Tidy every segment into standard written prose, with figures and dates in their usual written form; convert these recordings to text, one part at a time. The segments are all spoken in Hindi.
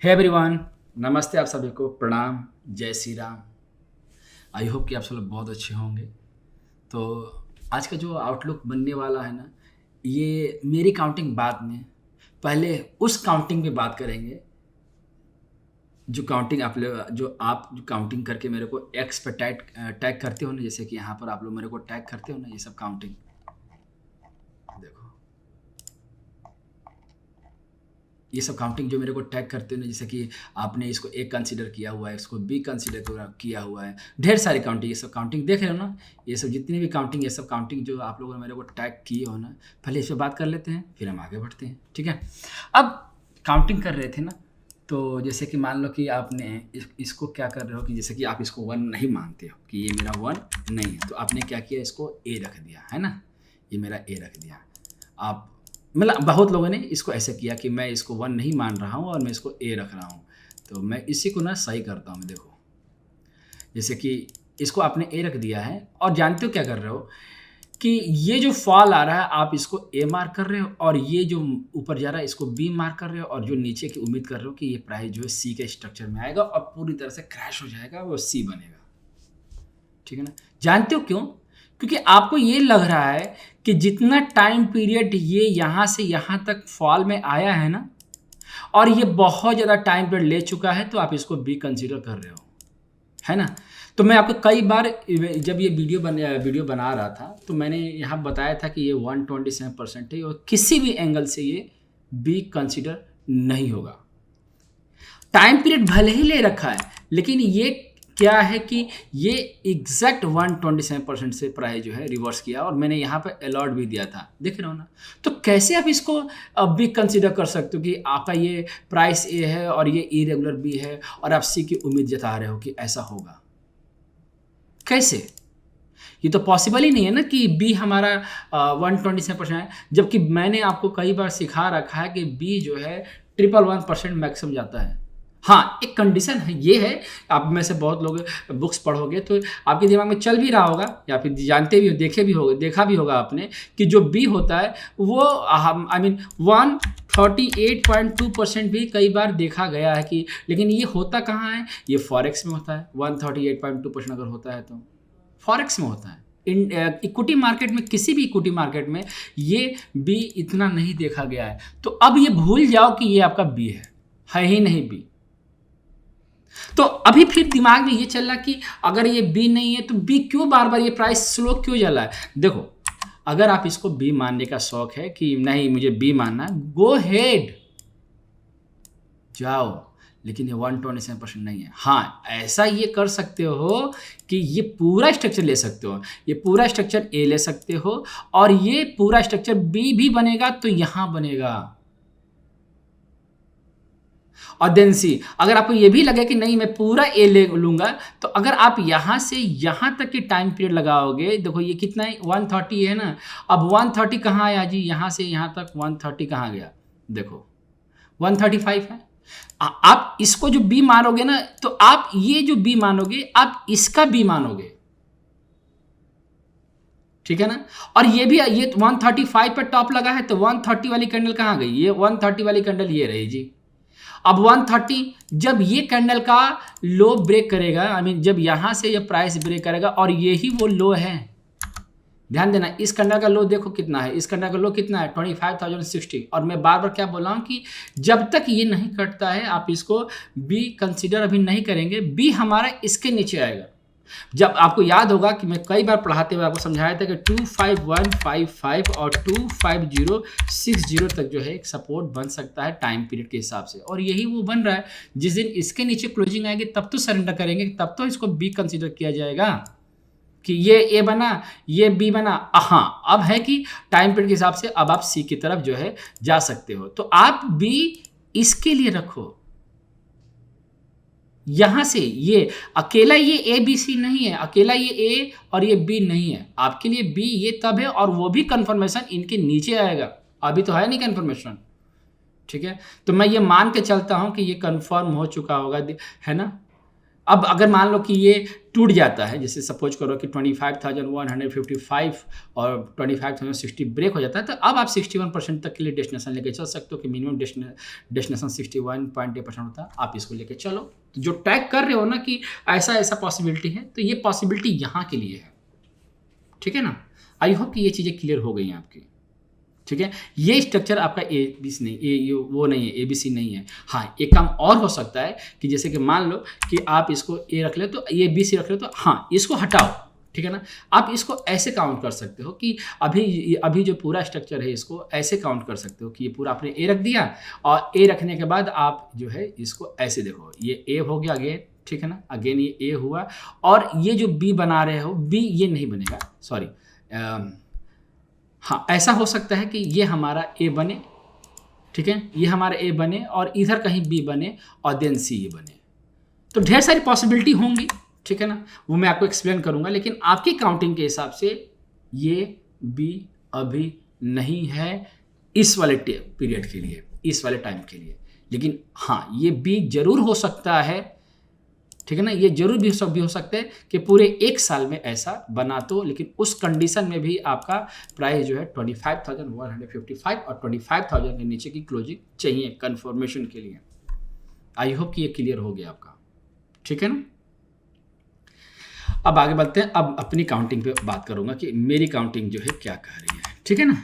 हे एवरीवन, नमस्ते। आप सभी को प्रणाम, जय श्री राम। आई होप कि आप सब लोग बहुत अच्छे होंगे। तो आज का जो आउटलुक बनने वाला है ना, ये मेरी काउंटिंग बाद में, पहले उस काउंटिंग पे बात करेंगे जो काउंटिंग आप लोग जो काउंटिंग करके मेरे को एक्स पे टैग करते हो ना, जैसे कि यहाँ पर आप लोग मेरे को टैग करते हो ना, ये सब काउंटिंग देखो, ये सब काउंटिंग जो मेरे को टैग करते हो ना, जैसे कि आपने इसको ए कंसीडर किया हुआ है, इसको बी कंसीडर किया हुआ है, ढेर सारी काउंटिंग, ये सब काउंटिंग देख रहे हो ना, ये सब जितनी भी काउंटिंग, ये सब काउंटिंग जो आप लोगों ने मेरे को टैग किए हो ना, पहले इस पर बात कर लेते हैं, फिर हम आगे बढ़ते हैं। ठीक है। अब काउंटिंग कर रहे थे ना, तो जैसे कि मान लो कि आपने इसको क्या कर रहे हो कि जैसे कि आप इसको 1 नहीं मानते हो कि ये मेरा 1 नहीं है, तो आपने क्या किया, इसको ए रख दिया है ना, ये मेरा ए रख दिया। आप मतलब बहुत लोगों ने इसको ऐसे किया कि मैं इसको 1 नहीं मान रहा हूँ और मैं इसको ए रख रहा हूँ, तो मैं इसी को ना सही करता हूँ। देखो, जैसे कि इसको आपने ए रख दिया है और जानते हो क्या कर रहे हो कि ये जो फॉल आ रहा है आप इसको ए मार्क कर रहे हो, और ये जो ऊपर जा रहा है इसको बी मार्क कर रहे हो, और जो नीचे की उम्मीद कर रहे हो कि ये प्राइस जो है सी के स्ट्रक्चर में आएगा और पूरी तरह से क्रैश हो जाएगा, वो सी बनेगा। ठीक है ना। जानते हो क्यों? क्योंकि आपको ये लग रहा है कि जितना टाइम पीरियड ये यहाँ से यहाँ तक फॉल में आया है ना, और ये बहुत ज़्यादा टाइम पीरियड ले चुका है, तो आप इसको बी कंसीडर कर रहे हो, है ना। तो मैं आपको कई बार जब ये वीडियो बना रहा था, तो मैंने यहाँ बताया था कि ये 127% है और किसी भी एंगल से ये बी कंसीडर नहीं होगा। टाइम पीरियड भले ही ले रखा है, लेकिन ये क्या है कि ये एग्जैक्ट 127% से प्राइस जो है रिवर्स किया, और मैंने यहाँ पे अलॉट भी दिया था, देख रहे हो ना। तो कैसे आप इसको अब भी कंसीडर कर सकते हो कि आपका ये प्राइस ए है और ये इरेगुलर बी है, और आप सी की उम्मीद जता रहे हो कि ऐसा होगा? कैसे? ये तो पॉसिबल ही नहीं है ना कि बी हमारा 127% है, जबकि मैंने आपको कई बार सिखा रखा है कि बी जो है 111% मैक्सिमम जाता है। हाँ, एक कंडीशन है, ये है, आप में से बहुत लोग बुक्स पढ़ोगे तो आपके दिमाग में चल भी रहा होगा, या फिर जानते भी हो, देखा भी होगा आपने कि जो बी होता है वो 138.2% भी कई बार देखा गया है कि, लेकिन ये होता कहाँ है? ये फॉरेक्स में होता है। 138.2% अगर होता है तो फॉरेक्स में होता है। इक्विटी मार्केट में, किसी भी इक्विटी मार्केट में ये बी इतना नहीं देखा गया है। तो अब ये भूल जाओ कि ये आपका बी है ही नहीं बी। तो अभी फिर दिमाग में ये चल रहा कि अगर ये बी नहीं है तो बी क्यों बार बार ये प्राइस स्लो क्यों चला है? देखो, अगर आप इसको बी मानने का शौक है कि नहीं मुझे बी मानना, गो हेड, जाओ, लेकिन ये 127% नहीं है। हाँ, ऐसा ये कर सकते हो कि ये पूरा स्ट्रक्चर ले सकते हो, ये पूरा स्ट्रक्चर ए ले सकते हो, और ये पूरा स्ट्रक्चर बी भी बनेगा तो यहां बनेगा। और देन सी, अगर आपको ये भी लगे कि नहीं मैं पूरा ए ले लूंगा, तो अगर आप यहाँ से यहाँ तक की टाइम पीरियड लगाओगे, देखो ये कितना है, 130 है ना। अब 130 कहाँ आया जी? यहाँ से यहाँ तक 130 कहाँ गया? देखो 135 है। आप इसको जो बी मानोगे ना, तो आप ये जो बी मानोगे आप इसका बी मानोगे, ठीक है ना। और ये भी, ये 135 पर टॉप लगा है, तो 130 वाली कैंडल कहाँ गई? ये 130 वाली कैंडल ये रही जी। अब 130 जब ये कैंडल का लो ब्रेक करेगा, जब यहां से ये प्राइस ब्रेक करेगा, और यही वो लो है, ध्यान देना, इस कैंडल का लो देखो कितना है, इस कैंडल का लो कितना है, 25,060। और मैं बार बार क्या बोल रहा हूं कि जब तक ये नहीं कटता है आप इसको बी कंसीडर अभी नहीं करेंगे। बी हमारा इसके नीचे आएगा। जब आपको याद होगा कि मैं कई बार पढ़ाते हुए आपको समझाया था कि 25155 और 25060 तक जो है एक सपोर्ट बन सकता है टाइम पीरियड के हिसाब से, और यही वो बन रहा है। जिस दिन इसके नीचे क्लोजिंग आएगी तब तो सरेंडर करेंगे, तब तो इसको बी कंसीडर किया जाएगा कि ये ए बना, ये बी बना। हाँ, अब है कि टाइम पीरियड के हिसाब से अब आप सी की तरफ जो है जा सकते हो, तो आप बी इसके लिए रखो। यहां से ये अकेला ये ए बी सी नहीं है, अकेला ये ए और ये बी नहीं है, आपके लिए बी ये तब है, और वो भी कंफर्मेशन इनके नीचे आएगा, अभी तो है नहीं कंफर्मेशन, ठीक है। तो मैं ये मान के चलता हूं कि ये कंफर्म हो चुका होगा, है ना। अब अगर मान लो कि ये टूट जाता है, जैसे सपोज करो कि 25,155 और 25,060 ब्रेक हो जाता है, तो अब आप 61% तक के लिए डेस्टिनेशन लेके चल सकते हो कि मिनिमम डेस्टिनेशन 61.8% होता है, आप इसको लेके चलो। तो जो टैग कर रहे हो ना कि ऐसा ऐसा पॉसिबिलिटी है, तो ये पॉसिबिलिटी यहाँ के लिए है, ठीक है ना। आई होप कि ये चीज़ें क्लियर हो गई हैं आपकी, ठीक है। ये स्ट्रक्चर आपका ए बी सी नहीं, ये वो नहीं है, ए बी सी नहीं है। हाँ, एक काम और हो सकता है कि जैसे कि मान लो कि आप इसको ए रख ले तो ये बी सी रख ले, तो हाँ इसको हटाओ, ठीक है ना। आप इसको ऐसे काउंट कर सकते हो कि अभी जो पूरा स्ट्रक्चर है इसको ऐसे काउंट कर सकते हो कि ये पूरा आपने ए रख दिया, और ए रखने के बाद आप जो है इसको ऐसे देखो, ये ए हो गया अगेन, ठीक है ना, अगेन ये ए हुआ, और ये जो बी बना रहे हो, बी ये नहीं बनेगा, सॉरी, हाँ ऐसा हो सकता है कि ये हमारा ए बने, ठीक है, ये हमारा ए बने और इधर कहीं बी बने और देन सी ये बने। तो ढेर सारी पॉसिबिलिटी होंगी, ठीक है ना, वो मैं आपको एक्सप्लेन करूंगा, लेकिन आपकी काउंटिंग के हिसाब से ये बी अभी नहीं है इस वाले पीरियड के लिए, इस वाले टाइम के लिए, लेकिन हाँ ये बी जरूर हो सकता है, ठीक है ना, ये जरूर भी हो सकता है कि पूरे एक साल में ऐसा बना, तो लेकिन उस कंडीशन में भी आपका प्राइस जो है 25,155 और 25,000 के नीचे की क्लोजिंग चाहिए कंफर्मेशन के लिए। आई होप कि ये क्लियर हो गया आपका, ठीक है ना। अब आगे बढ़ते हैं, अब अपनी काउंटिंग पे बात करूंगा कि मेरी काउंटिंग जो है क्या कह रही है, ठीक है ना।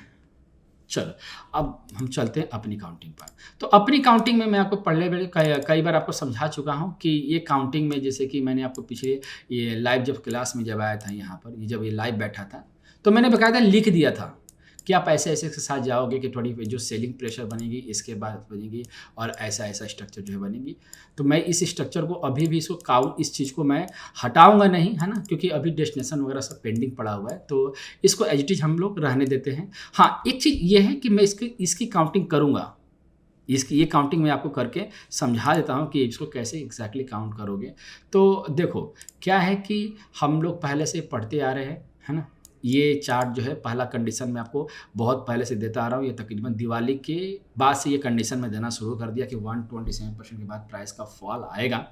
चलो अब हम चलते हैं अपनी काउंटिंग पर। तो अपनी काउंटिंग में मैं आपको पहले कई बार आपको समझा चुका हूं कि ये काउंटिंग में, जैसे कि मैंने आपको पिछले ये लाइव जब क्लास में जब आया था यहाँ पर, ये जब ये लाइव बैठा था, तो मैंने बकायदा लिख दिया था कि आप ऐसे ऐसे के साथ जाओगे कि थोड़ी जो सेलिंग प्रेशर बनेगी इसके बाद बनेगी, और ऐसा ऐसा स्ट्रक्चर जो है बनेगी। तो मैं इस स्ट्रक्चर को अभी भी इसको काउंट, इस चीज़ को मैं हटाऊंगा नहीं, है ना, क्योंकि अभी डेस्टिनेशन वगैरह सब पेंडिंग पड़ा हुआ है, तो इसको एज इट इज हम लोग रहने देते हैं। हाँ, एक चीज़ ये है कि मैं इसकी काउंटिंग करूँगा, इसकी ये काउंटिंग मैं आपको करके समझा देता हूँ कि इसको कैसे एग्जैक्टली काउंट करोगे। तो देखो क्या है कि हम लोग पहले से पढ़ते आ रहे हैं, है ना। ये चार्ट जो है पहला कंडीशन मैं आपको बहुत पहले से देता आ रहा हूँ, ये तकरीबन दिवाली के बाद से ये कंडीशन में देना शुरू कर दिया कि 127% के बाद प्राइस का फॉल आएगा,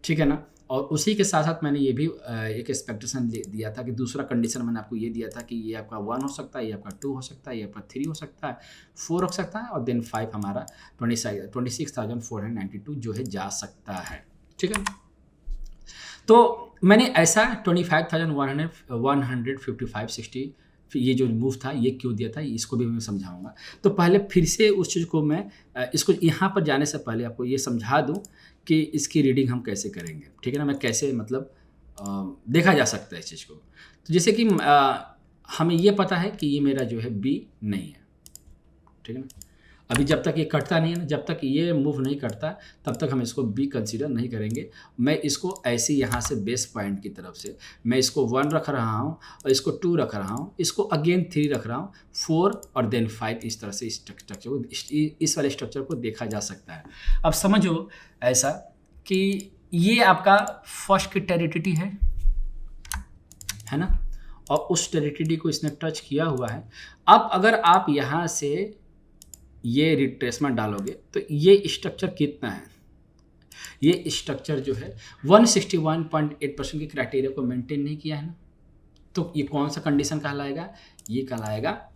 ठीक है ना। और उसी के साथ साथ मैंने ये भी एक एक्सपेक्टेशन दिया था कि दूसरा कंडीशन मैंने आपको ये दिया था कि ये आपका 1 हो सकता है, ये आपका 2 हो सकता है, ये आपका 3 हो सकता है, 4 हो सकता है, और देन 5 हमारा 26,492 जो है जा सकता है, ठीक है। तो मैंने ऐसा 25,155.60 ये जो मूव था ये क्यों दिया था, इसको भी मैं समझाऊंगा। तो पहले फिर से उस चीज़ को मैं इसको यहाँ पर जाने से पहले आपको ये समझा दूँ कि इसकी रीडिंग हम कैसे करेंगे, ठीक है ना, मैं कैसे मतलब देखा जा सकता है इस चीज़ को। तो जैसे कि हमें ये पता है कि ये मेरा जो है बी नहीं है, ठीक है ना। अभी जब तक ये कटता नहीं है ना, जब तक ये मूव नहीं करता तब तक हम इसको बी कंसीडर नहीं करेंगे। मैं इसको ऐसे यहाँ से बेस पॉइंट की तरफ से मैं इसको 1 रख रहा हूँ, और इसको 2 रख रहा हूँ, इसको अगेन 3 रख रहा हूँ, 4 और देन 5, इस तरह से स्ट्रक्चर को, इस वाले स्ट्रक्चर को देखा जा सकता है। अब समझो ऐसा कि ये आपका फर्स्ट की टेरिटरी है ना, और उस टेरिटरी को इसने टच किया हुआ है। अब अगर आप यहाँ से ये रिट्रेसमेंट डालोगे तो ये स्ट्रक्चर कितना है, ये स्ट्रक्चर जो है 161.8% के क्राइटेरिया को मेंटेन नहीं किया है ना, तो ये कौन सा कंडीशन कहलाएगा, ये कहलाएगा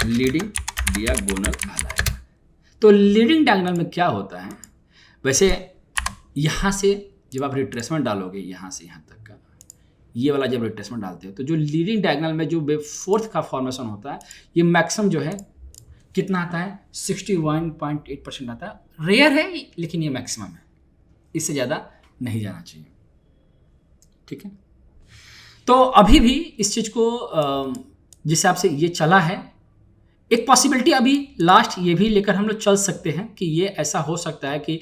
लीडिंग डियागोनल कहलाएगा। तो लीडिंग डायगोनल में क्या होता है, वैसे यहाँ से जब आप रिट्रेसमेंट डालोगे यहाँ से यहाँ तक का, ये वाला जब रिट्रेसमेंट डालते हो, तो जो लीडिंग डायगोनल में जो वेव फोर्थ का फॉर्मेशन होता है, ये मैक्सिमम जो है कितना आता है 61.8% आता है। रेयर है लेकिन ये मैक्सिमम है, इससे ज़्यादा नहीं जाना चाहिए, ठीक है। तो अभी भी इस चीज़ को जिस हिसाब से ये चला है, एक पॉसिबिलिटी अभी लास्ट ये भी लेकर हम लोग चल सकते हैं कि ये ऐसा हो सकता है कि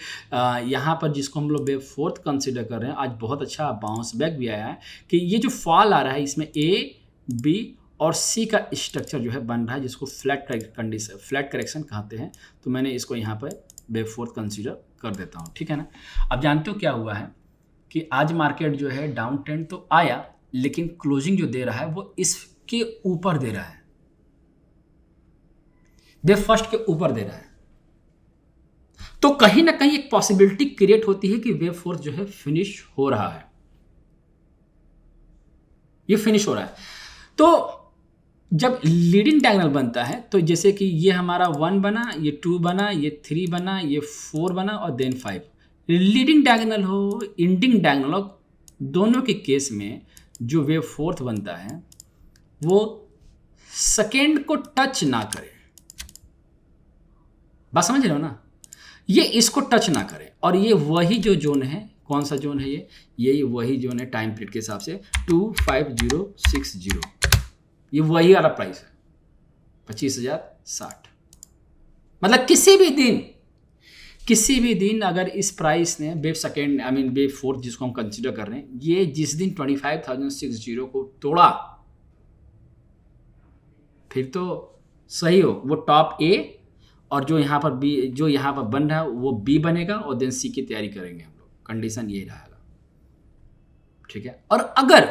यहाँ पर जिसको हम लोग वेव फोर्थ कंसिडर कर रहे हैं, आज बहुत अच्छा बाउंस बैक भी आया है कि ये जो फॉल आ रहा है इसमें ए, बी और सी का स्ट्रक्चर जो है बन रहा है, जिसको फ्लैट करेक्शन कहते हैं। तो मैंने इसको यहाँ पर वेव फोर्थ कंसिडर कर देता हूँ, ठीक है ना। अब जानते हो क्या हुआ है कि आज मार्केट जो है डाउन ट्रेंड तो आया, लेकिन क्लोजिंग जो दे रहा है वो इसके ऊपर दे रहा है, वेव फर्स्ट के ऊपर दे रहा है। तो कहीं ना कहीं एक पॉसिबिलिटी क्रिएट होती है कि वेव फोर्थ जो है फिनिश हो रहा है, ये फिनिश हो रहा है। तो जब लीडिंग डायगोनल बनता है तो जैसे कि ये हमारा 1 बना, ये 2 बना, ये 3 बना, ये 4 बना और देन 5, लीडिंग डायगोनल हो, एंडिंग डायगोनल हो, दोनों के केस में जो वेव फोर्थ बनता है वो सेकेंड को टच ना करे। बात समझ रहे हो ना, ये इसको टच ना करे। और ये वही जो जोन है, कौन सा जोन है ये वही जोन है टाइम पीरियड के हिसाब से 25060, ये वही वाला प्राइस है 25,060। मतलब किसी भी दिन अगर इस प्राइस ने वेव सेकेंड वेव फोर्थ जिसको हम कंसिडर कर रहे हैं, ये जिस दिन 25,060 को तोड़ा, फिर तो सही हो, वो टॉप ए और जो यहाँ पर बी, जो यहाँ पर बन रहा है वो बी बनेगा और देन सी की तैयारी करेंगे हम लोग। कंडीशन यही रहेगा, ठीक है। और अगर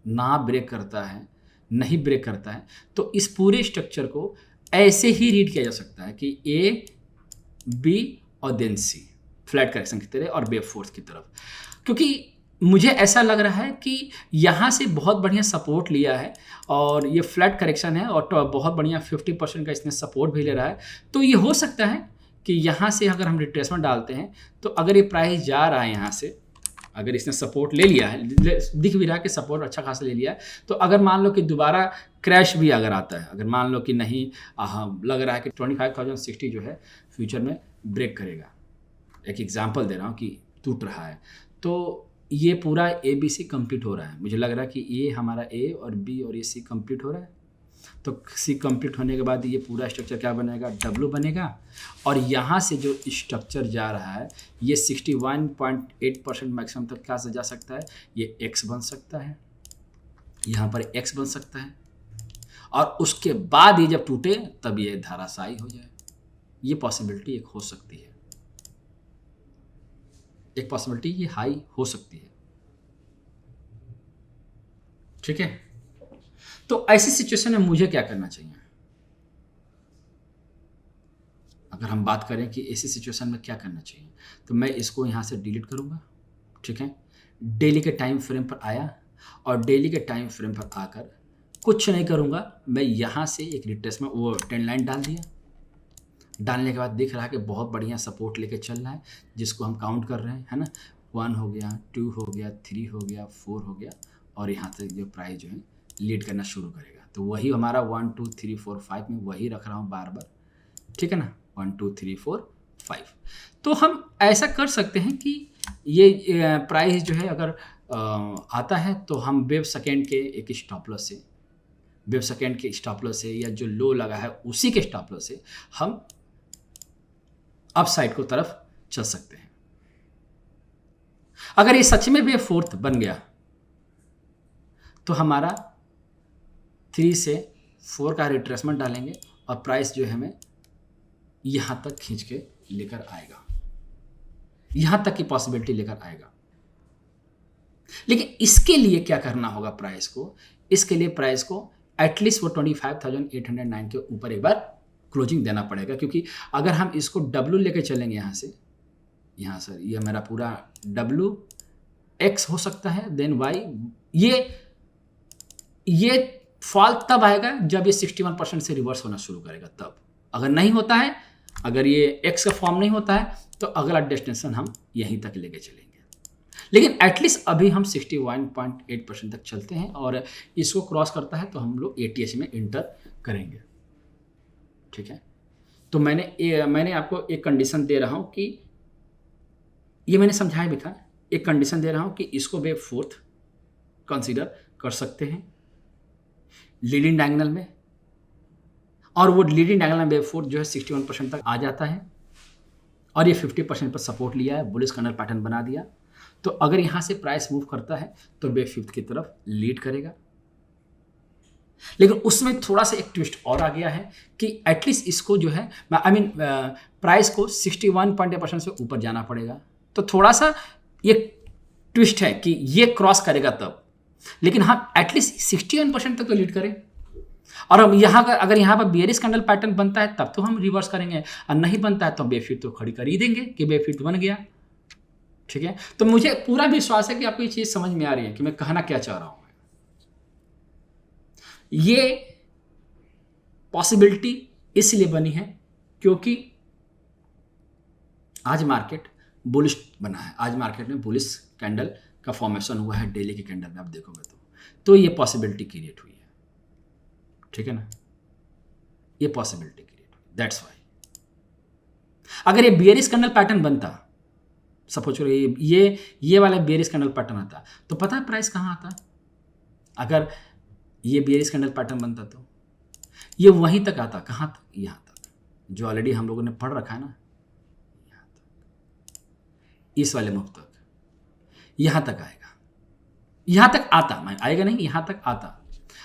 ना ब्रेक करता है, नहीं ब्रेक करता है, तो इस पूरे स्ट्रक्चर को ऐसे ही रीड किया जा सकता है कि ए बी और देन सी, फ्लैट करेक्शन की तरह और वेव फोर्थ की तरफ। क्योंकि मुझे ऐसा लग रहा है कि यहाँ से बहुत बढ़िया सपोर्ट लिया है और ये फ्लैट करेक्शन है और बहुत बढ़िया 50% का इसने सपोर्ट भी ले रहा है। तो ये हो सकता है कि यहाँ से अगर हम रिट्रेसमेंट डालते हैं तो अगर ये प्राइस जा रहा है यहाँ से, अगर इसने सपोर्ट ले लिया है, दिख भी रहा है कि सपोर्ट अच्छा खासा ले लिया है, तो अगर मान लो कि दोबारा क्रैश भी अगर आता है, अगर मान लो कि नहीं लग रहा है कि 25,060 जो है फ्यूचर में ब्रेक करेगा, एक एग्जांपल दे रहा हूँ कि टूट रहा है, तो ये पूरा ए बी सी कंप्लीट हो रहा है। मुझे लग रहा है कि ये हमारा ए और बी और ये सी कंप्लीट हो रहा है। तो सी कंप्लीट होने के बाद ये पूरा स्ट्रक्चर क्या बनेगा, डब्ल्यू बनेगा। और यहाँ से जो स्ट्रक्चर जा रहा है ये 61.8% मैक्सिमम तक क्या जा सकता है, ये एक्स बन सकता है, यहाँ पर एक्स बन सकता है। और उसके बाद ये जब टूटे तब ये धाराशायी हो जाए, ये पॉसिबिलिटी एक हो सकती है, एक पॉसिबिलिटी ये हाई हो सकती है, ठीक है। तो ऐसी सिचुएशन में मुझे क्या करना चाहिए, अगर हम बात करें कि ऐसी सिचुएशन में क्या करना चाहिए, तो मैं इसको यहाँ से डिलीट करूँगा, ठीक है। डेली के टाइम फ्रेम पर आया और डेली के टाइम फ्रेम पर आकर कुछ नहीं करूँगा, मैं यहाँ से एक रिट्रेसमेंट वो ट्रेंड लाइन डाल दिया। डालने के बाद दिख रहा है कि बहुत बढ़िया सपोर्ट लेके चल रहा है, जिसको हम काउंट कर रहे हैं, है ना। 1 हो गया, 2 हो गया, 3 हो गया, 4 हो गया और यहाँ तक जो प्राइस जो है लीड करना शुरू करेगा। तो वही हमारा 1 2 3 4 5 में वही रख रहा हूँ बार बार, ठीक है ना, 1 2 3 4 5। तो हम ऐसा कर सकते हैं कि ये प्राइस जो है अगर आता है तो हम वेव सेकेंड के एक स्टॉप लॉस से, वेव सेकेंड के स्टॉप लॉस से या जो लो लगा है उसी के स्टॉप लॉस से हम अप साइड को तरफ चल सकते हैं। अगर ये सच में वेव फोर्थ बन गया तो हमारा 3 से 4 का रिट्रेसमेंट डालेंगे और प्राइस जो है हमें यहां तक खींच के लेकर आएगा, यहां तक की पॉसिबिलिटी लेकर आएगा। लेकिन इसके लिए क्या करना होगा प्राइस को, इसके लिए प्राइस को एटलीस्ट वो 25,809 के ऊपर एक बार क्लोजिंग देना पड़ेगा। क्योंकि अगर हम इसको डब्ल्यू लेके चलेंगे यहाँ से, यहाँ सर ये मेरा पूरा डब्ल्यू एक्स हो सकता है, देन वाई, ये फॉल तब आएगा जब ये 61% से रिवर्स होना शुरू करेगा तब। अगर नहीं होता है, अगर ये एक्स का फॉर्म नहीं होता है तो अगला डेस्टिनेशन हम यहीं तक लेके चलेंगे। लेकिन एटलीस्ट अभी हम 61.8% तक चलते हैं और इसको क्रॉस करता है तो हम लोग ATH में इंटर करेंगे, ठीक है। तो मैंने आपको एक कंडीशन दे रहा हूं कि ये मैंने समझाया भी था, एक कंडीशन दे रहा हूं कि इसको वेव फोर्थ कंसीडर कर सकते हैं लीडिंग डायगोनल में, और वो लीडिंग डायगोनल वेव फोर्थ जो है 61% तक आ जाता है और ये 50% पर सपोर्ट लिया है, बुलिश कैंडल पैटर्न बना दिया। तो अगर यहाँ से प्राइस मूव करता है तो वेव फिफ्थ की तरफ लीड करेगा। लेकिन उसमें थोड़ा सा एक ट्विस्ट और आ गया है कि एटलीस्ट इसको जो है प्राइस को 61.8% से ऊपर जाना पड़ेगा। तो थोड़ा सा ये ट्विस्ट है कि ये क्रॉस करेगा तब, लेकिन हम एटलीस्ट 61% तक तो लीड करें। और अब यहाँ अगर यहाँ पर बेयरिश कैंडल पैटर्न बनता है तब तो हम रिवर्स करेंगे, और नहीं बनता है तो बेफिट तो खड़ी कर ही देंगे कि बेफिट बन गया। ठीक है, तो मुझे पूरा विश्वास है कि आपको ये चीज़ समझ में आ रही है कि मैं कहना क्या चाह रहा हूँ। ये पॉसिबिलिटी इसलिए बनी है क्योंकि आज मार्केट बुलिश बना है, आज मार्केट में बुलिश कैंडल का फॉर्मेशन हुआ है डेली के कैंडल में, आप देखोगे तो ये पॉसिबिलिटी क्रिएट हुई है। ठीक है ना, ये पॉसिबिलिटी क्रिएट हुई, दैट्स वाई। अगर ये बेयरिश कैंडल पैटर्न बनता, सपोज करो ये वाला बेयरिश कैंडल पैटर्न आता, तो पता है प्राइस कहाँ आता? अगर ये बेयरिश कैंडल पैटर्न बनता तो ये वहीं तक आता, कहाँ तक? यहाँ तक, जो ऑलरेडी हम लोगों ने पढ़ रखा है ना, यहाँ तक, इस वाले मुख तक, यहाँ तक आएगा, यहाँ तक आता, मैं आएगा नहीं, यहाँ तक आता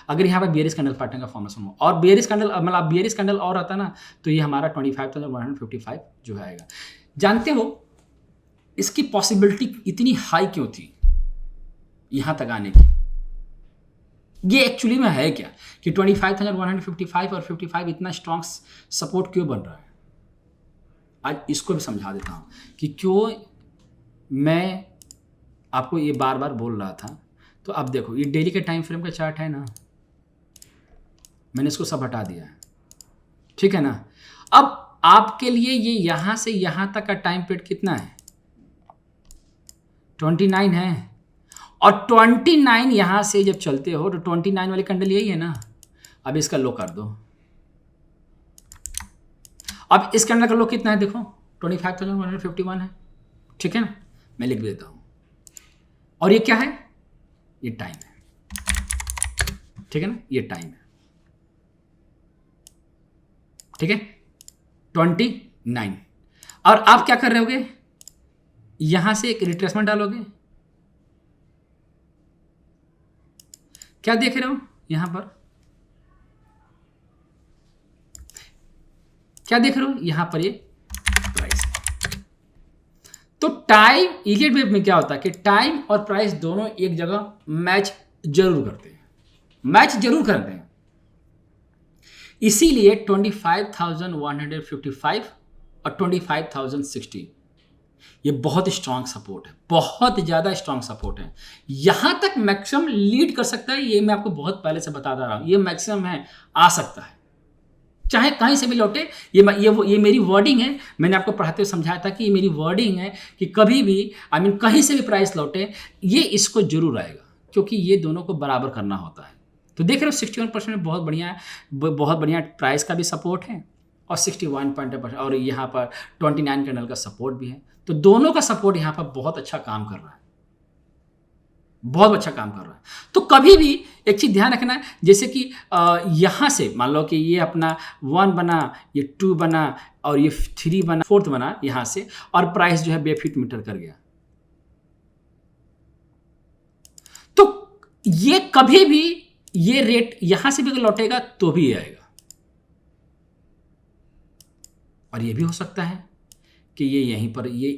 अगर यहाँ पर बेयरिश कैंडल पैटर्न का फॉर्मेशन हो। और बेयरिश कैंडल मतलब बेयरिश कैंडल और आता ना, तो ये हमारा 25,155 जो है आएगा। जानते हो इसकी पॉसिबिलिटी इतनी हाई क्यों थी यहाँ तक आने की? ये एक्चुअली में है क्या कि 25,155 और 55 इतना स्ट्रॉन्ग सपोर्ट क्यों बन रहा है? आज इसको भी समझा देता हूँ कि क्यों मैं आपको ये बार बार बोल रहा था। तो अब देखो, ये डेली के टाइम फ्रेम का चार्ट है ना, मैंने इसको सब हटा दिया है। ठीक है ना, अब आपके लिए ये यहां से यहां तक का टाइम पीरियड कितना है? 29 है, और 29 यहां से जब चलते हो तो 29 वाली कैंडल यही है ना। अब इसका लो कर दो, अब इस कैंडल का लो कितना है देखो, 25,151 है। ठीक है ना, मैं लिख देता हूं, और ये क्या है? ये टाइम है। ठीक है ना, ये टाइम है। ठीक है, 29। और आप क्या कर रहे होगे? यहां से एक रिट्रेसमेंट डालोगे। क्या देख रहे हो यहां पर? क्या देख रहे हो यहां पर? ये प्राइस। तो टाइम इलियट वेव में क्या होता है कि टाइम और प्राइस दोनों एक जगह मैच जरूर करते हैं, मैच जरूर करते हैं। इसीलिए 25,155 और 25,060 ये बहुत स्ट्रांग सपोर्ट है, बहुत ज़्यादा स्ट्रांग सपोर्ट है। यहाँ तक मैक्सिमम लीड कर सकता है, ये मैं आपको बहुत पहले से बता रहा हूँ। ये मैक्सिमम है, आ सकता है, चाहे कहीं से भी लौटे। ये मेरी वर्डिंग है, मैंने आपको पढ़ाते हुए समझाया था कि ये मेरी वर्डिंग है कि कभी भी कहीं से भी प्राइस लौटे, ये इसको जरूर आएगा, क्योंकि ये दोनों को बराबर करना होता है। तो देख रहे हो 61% में बहुत बढ़िया है, बहुत बढ़िया प्राइस का भी सपोर्ट है, और 61% और यहाँ पर 29 कैंडल का सपोर्ट भी है। तो दोनों का सपोर्ट यहाँ पर बहुत अच्छा काम कर रहा है, बहुत अच्छा काम कर रहा है। तो कभी भी एक चीज़ ध्यान रखना है, जैसे कि यहाँ से मान लो कि ये अपना 1 बना, ये 2 बना, और ये 3 बना, 4th बना यहाँ से, और प्राइस जो है बेफिट मीटर कर गया, तो ये कभी भी ये रेट यहां से भी अगर लौटेगा तो भी आएगा। और ये भी हो सकता है कि ये यहीं पर ये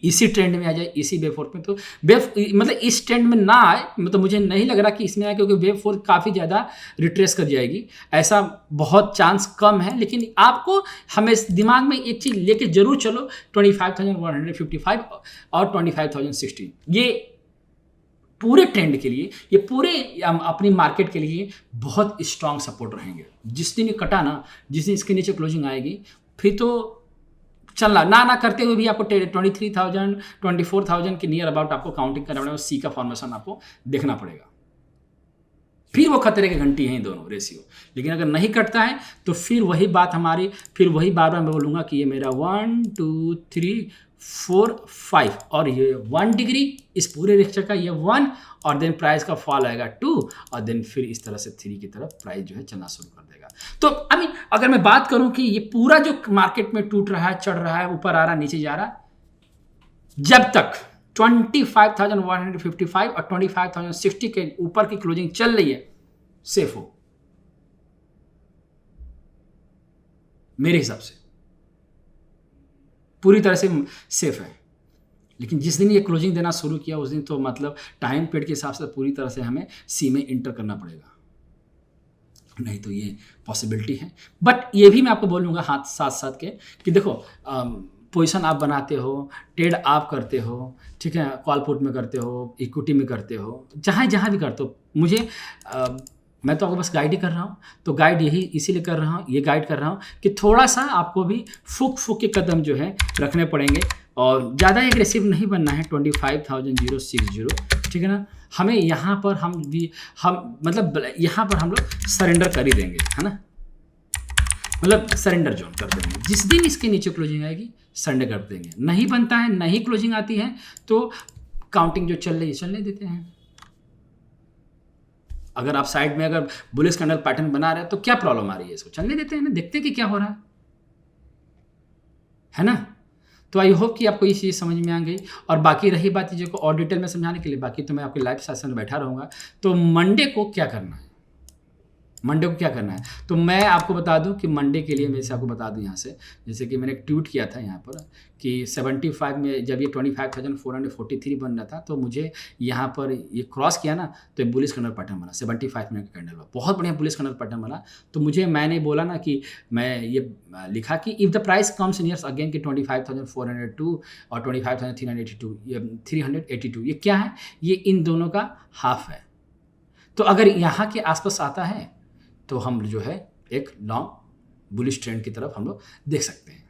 इसी ट्रेंड में आ जाए, इसी वेव फोर्थ में। तो वेव मतलब इस ट्रेंड में ना आए, मतलब मुझे नहीं लग रहा कि इसमें आए, क्योंकि वेव फोर्थ काफ़ी ज़्यादा रिट्रेस कर जाएगी, ऐसा बहुत चांस कम है। लेकिन आपको हमें दिमाग में एक चीज़ लेके जरूर चलो, 25,155 और 25,060 ये पूरे ट्रेंड के लिए, ये पूरे अपनी मार्केट के लिए बहुत स्ट्रांग सपोर्ट रहेंगे। जिस दिन ये कटा ना, जिस दिन इसके नीचे क्लोजिंग आएगी, फिर तो चलना ना करते हुए भी आपको 23,000 24,000 के नियर अबाउट आपको काउंटिंग करना पड़ेगा। सी का फॉर्मेशन आपको देखना पड़ेगा, फिर वो खतरे की घंटी हैं दोनों रेशियो। लेकिन अगर नहीं कटता है तो फिर वही बात हमारी, फिर वही बार बार मैं बोलूँगा कि ये मेरा 1 2 3 4 5 और ये 1 डिग्री इस पूरे लेक्चर का ये 1, और देन प्राइस का फॉल आएगा 2, और देन फिर इस तरह से 3 की तरफ प्राइस जो है चलना शुरू कर देगा। तो अगर मैं बात करूं कि ये पूरा जो मार्केट में टूट रहा है, चढ़ रहा है, ऊपर आ रहा, नीचे जा रहा, जब तक 25,155 और 25,060 के ऊपर की क्लोजिंग चल रही है, सेफ हो मेरे हिसाब से, पूरी तरह से सेफ है। लेकिन जिस दिन ये क्लोजिंग देना शुरू किया उस दिन तो मतलब टाइम पीरियड के हिसाब से पूरी तरह से हमें सी में इंटर करना पड़ेगा। नहीं तो ये पॉसिबिलिटी है। बट ये भी मैं आपको बोलूँगा हाथ साथ-साथ के कि देखो पोज़ीशन आप बनाते हो, ट्रेड आप करते हो, ठीक है? कॉल पुट में करते हो, इक्विटी में करते हो, जहाँ भी करते हो। मुझे मैं तो आपको बस गाइड ही कर रहा हूँ, तो गाइड यही इसीलिए कर रहा हूँ, ये गाइड कर रहा हूँ कि थोड़ा-सा आपको भी फूँक-फूँक के कदम जो है रखने पड़ेंगे और ज़्यादा एग्रेसिव नहीं बनना है 25,060 ठीक है ना? हमें यहाँ पर हम मतलब यहाँ पर हम लोग सरेंडर कर ही देंगे, है ना? मतलब सरेंडर ज़ोन कर देंगे। जिस दिन इसके नीचे क्लोजिंग आएगी, सरेंडर कर देंगे। नहीं बनता है, नहीं क्लोजिंग आती है, तो काउंटिंग जो चल रही है, चलने देते हैं। अगर आप साइड में अगर बुलिश कैंडल पैटर्न बना रहे हैं, तो क्या प्रॉब्लम आ रही है? इसको चलने देते हैं ना, देखते हैं कि क्या हो रहा है ना? तो आई होप कि आपको ये चीज़ समझ में आ गई और बाकी रही बात चीज़ों को और डिटेल में समझाने के लिए बाकी तो मैं आपके लाइव सेशन में बैठा रहूँगा। तो मंडे को क्या करना है? मंडे को क्या करना है? तो मैं आपको बता दूं कि मंडे के लिए मैं इसे आपको बता दूं यहाँ से, जैसे कि मैंने एक ट्वीट किया था यहाँ पर कि 75 में जब ये 25,443 बन रहा था, तो मुझे यहाँ पर ये क्रॉस किया ना, तो एक बुलिश कैंडल पैटर्न बना 75 मिनट का कैंडल, बहुत बढ़िया बुलिश कैंडल पैटर्न बना। तो मुझे मैंने बोला ना कि मैं ये लिखा कि if the price comes nears again कि 25,402 और 25,382 ये क्या है? ये इन दोनों का हाफ है। तो अगर यहाँ के आसपास आता है तो हम जो है एक लॉन्ग बुलिश ट्रेंड की तरफ हम लोग देख सकते हैं।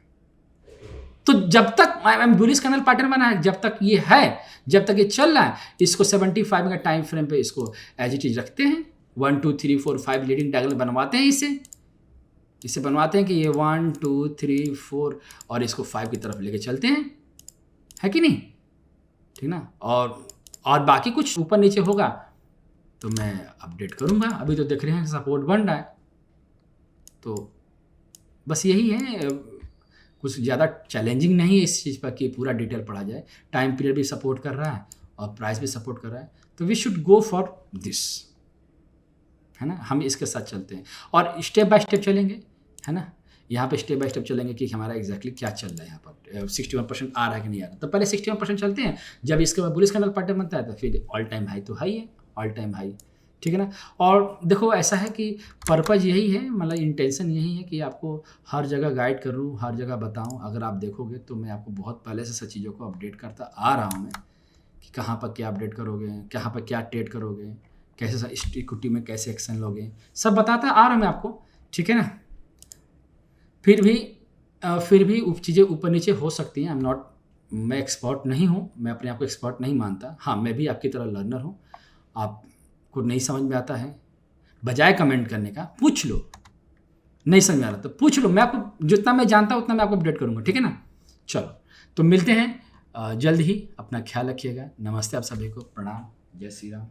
तो जब तक बुलिश कैंडल पैटर्न बना है, जब तक ये है, जब तक ये चल रहा है, इसको 75 का टाइम फ्रेम पे इसको एज इट इज रखते हैं। 1 2 3 4 5 लीडिंग डायगोनल बनवाते हैं, इसे बनवाते हैं कि ये 1 2 3 4 और इसको 5 की तरफ लेके चलते हैं, है कि नहीं? ठीक ना? और बाकी कुछ ऊपर नीचे होगा तो मैं अपडेट करूँगा। अभी तो देख रहे हैं सपोर्ट बन रहा है, तो बस यही है, कुछ ज़्यादा चैलेंजिंग नहीं है इस चीज़ पर कि पूरा डिटेल पढ़ा जाए। टाइम पीरियड भी सपोर्ट कर रहा है और प्राइस भी सपोर्ट कर रहा है, तो we should go for this, है ना? हम इसके साथ चलते हैं और स्टेप बाय स्टेप चलेंगे, है ना? यहाँ पे स्टेप बाय स्टेप चलेंगे कि हमारा एग्जैक्टली क्या चल रहा है। यहाँ पर 61% आ रहा है कि नहीं आ रहा, तो पहले 61% चलते हैं। जब इसके बाद बुलिश कैंडल पैटर्न बनता है तो फिर ऑल टाइम हाई तो हाई है, ऑल टाइम हाई, ठीक है ना? और देखो ऐसा है कि पर्पज़ यही है, मतलब इंटेंशन यही है कि आपको हर जगह गाइड करूँ, हर जगह बताऊँ। अगर आप देखोगे तो मैं आपको बहुत पहले से सब चीज़ों को अपडेट करता आ रहा हूँ मैं, कि कहाँ पर क्या अपडेट करोगे, कहाँ पर क्या ट्रेड करोगे, कैसे इक्विटी में कैसे एक्शन लोगे, सब बताता आ रहा हूँ मैं आपको, ठीक है ना? फिर भी चीज़ें ऊपर नीचे हो सकती हैं। मैं एक्सपर्ट नहीं हूँ, मैं अपने आप को एक्सपर्ट नहीं मानता। हाँ, मैं भी आपकी तरह लर्नर हूँ। आपको नहीं समझ में आता है, बजाय कमेंट करने का पूछ लो। नहीं समझ में आ रहा तो पूछ लो, मैं आपको जितना मैं जानता हूँ उतना मैं आपको अपडेट करूँगा, ठीक है ना? चलो, तो मिलते हैं जल्द ही। अपना ख्याल रखिएगा। नमस्ते आप सभी को, प्रणाम, जय श्री राम।